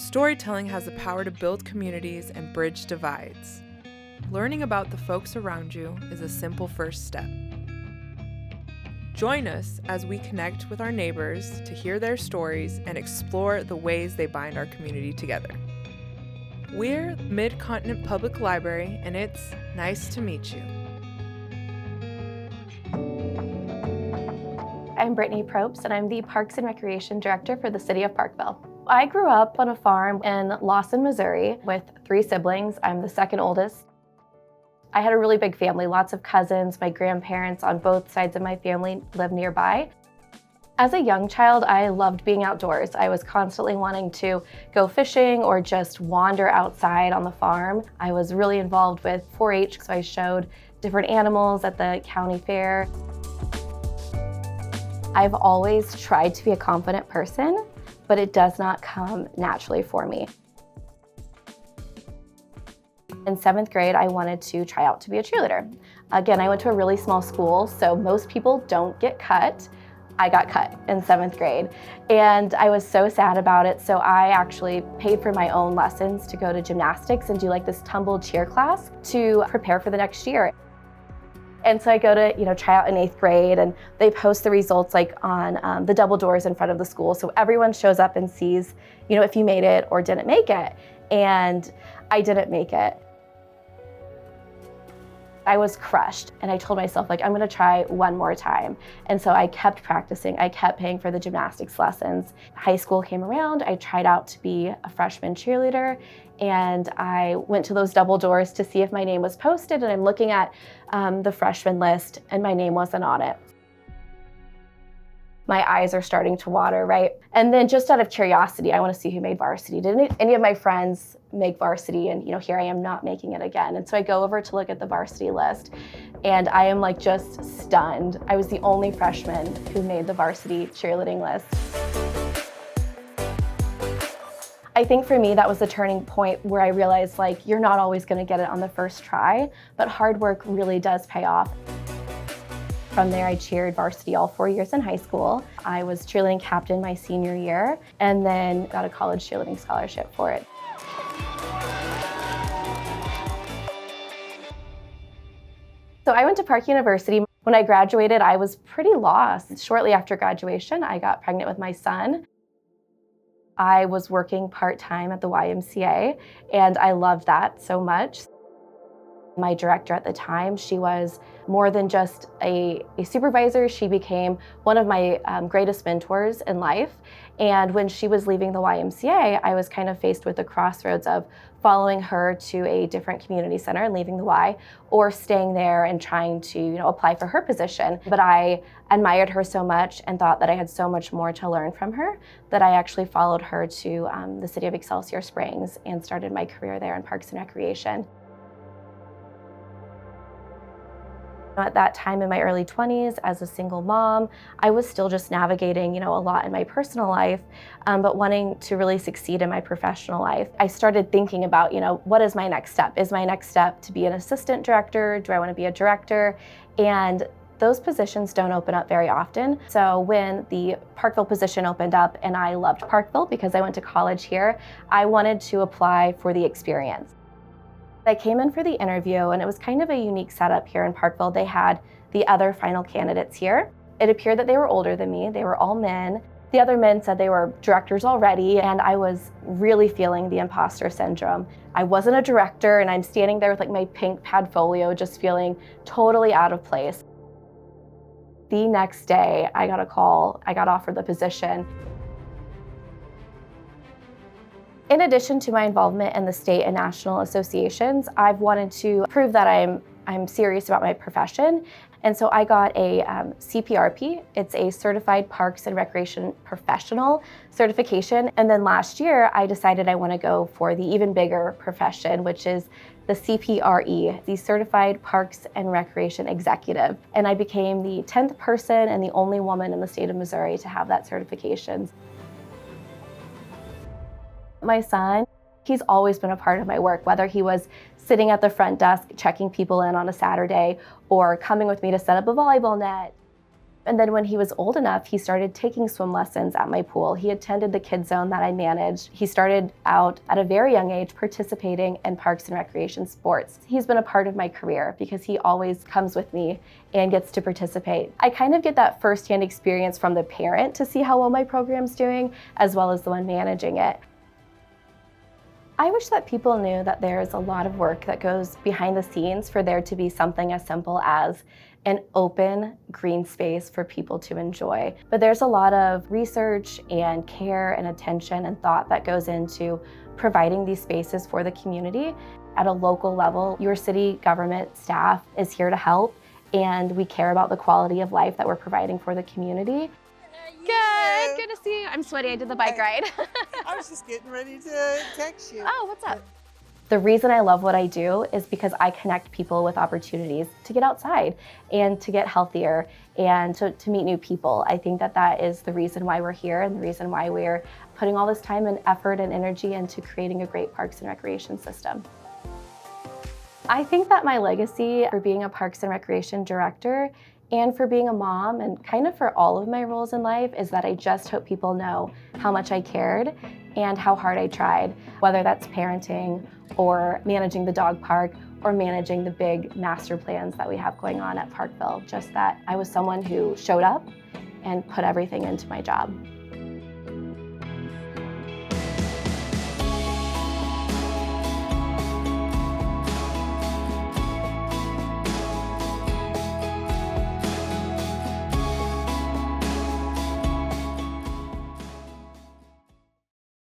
Storytelling has the power to build communities and bridge divides. Learning about the folks around you is a simple first step. Join us as we connect with our neighbors to hear their stories and explore the ways they bind our community together. We're Mid-Continent Public Library, and it's nice to meet you. I'm Brittanie Propes, and I'm the Parks and Recreation Director for the City of Parkville. I grew up on a farm in Lawson, Missouri with 3 siblings. I'm the second oldest. I had a really big family, lots of cousins. My grandparents on both sides of my family live nearby. As a young child, I loved being outdoors. I was constantly wanting to go fishing or just wander outside on the farm. I was really involved with 4-H, so I showed different animals at the county fair. I've always tried to be a confident person, but it does not come naturally for me. In 7th grade, I wanted to try out to be a cheerleader. Again, I went to a really small school, so most people don't get cut. I got cut in 7th grade, and I was so sad about it, so I actually paid for my own lessons to go to gymnastics and do like this tumble cheer class to prepare for the next year. And so I go to, try out in 8th grade, and they post the results like on the double doors in front of the school. So everyone shows up and sees, if you made it or didn't make it. And I didn't make it. I was crushed, and I told myself, I'm gonna try one more time. And so I kept practicing. I kept paying for the gymnastics lessons. High school came around. I tried out to be a freshman cheerleader, and I went to those double doors to see if my name was posted, and I'm looking at the freshman list, and my name wasn't on it. My eyes are starting to water, right? And then just out of curiosity, I want to see who made varsity. Did any of my friends make varsity? And here I am not making it again. And so I go over to look at the varsity list, and I am just stunned. I was the only freshman who made the varsity cheerleading list. I think for me, that was the turning point where I realized you're not always going to get it on the first try, but hard work really does pay off. From there, I cheered varsity all 4 years in high school. I was cheerleading captain my senior year, and then got a college cheerleading scholarship for it. So I went to Park University. When I graduated, I was pretty lost. Shortly after graduation, I got pregnant with my son. I was working part-time at the YMCA, and I loved that so much. My director at the time, she was more than just a supervisor. She became one of my greatest mentors in life. And when she was leaving the YMCA, I was kind of faced with the crossroads of following her to a different community center and leaving the Y, or staying there and trying to apply for her position. But I admired her so much and thought that I had so much more to learn from her that I actually followed her to the city of Excelsior Springs and started my career there in Parks and Recreation. At that time in my early 20s, as a single mom, I was still just navigating, a lot in my personal life, but wanting to really succeed in my professional life. I started thinking about, what is my next step? Is my next step to be an assistant director? Do I want to be a director? And those positions don't open up very often. So when the Parkville position opened up, and I loved Parkville because I went to college here, I wanted to apply for the experience. I came in for the interview, and it was kind of a unique setup here in Parkville. They had the other final candidates here. It appeared that they were older than me. They were all men. The other men said they were directors already, and I was really feeling the imposter syndrome. I wasn't a director, and I'm standing there with my pink Padfolio, just feeling totally out of place. The next day, I got a call. I got offered the position. In addition to my involvement in the state and national associations, I've wanted to prove that I'm serious about my profession. And so I got a CPRP. It's a Certified Parks and Recreation Professional certification. And then last year, I decided I want to go for the even bigger profession, which is the CPRE, the Certified Parks and Recreation Executive. And I became the 10th person and the only woman in the state of Missouri to have that certification. My son, he's always been a part of my work, whether he was sitting at the front desk checking people in on a Saturday or coming with me to set up a volleyball net. And then when he was old enough, he started taking swim lessons at my pool. He attended the kids zone that I managed. He started out at a very young age participating in parks and recreation sports. He's been a part of my career because he always comes with me and gets to participate. I kind of get that firsthand experience from the parent to see how well my program's doing, as well as the one managing it. I wish that people knew that there's a lot of work that goes behind the scenes for there to be something as simple as an open green space for people to enjoy. But there's a lot of research and care and attention and thought that goes into providing these spaces for the community. At a local level, your city government staff is here to help, and we care about the quality of life that we're providing for the community. Good to see you. I'm sweaty, I did the bike ride. I was just getting ready to text you. Oh, what's up? The reason I love what I do is because I connect people with opportunities to get outside and to get healthier and to meet new people. I think that that is the reason why we're here and the reason why we're putting all this time and effort and energy into creating a great parks and recreation system. I think that my legacy for being a parks and recreation director and for being a mom and kind of for all of my roles in life is that I just hope people know how much I cared and how hard I tried, whether that's parenting or managing the dog park or managing the big master plans that we have going on at Parkville. Just that I was someone who showed up and put everything into my job.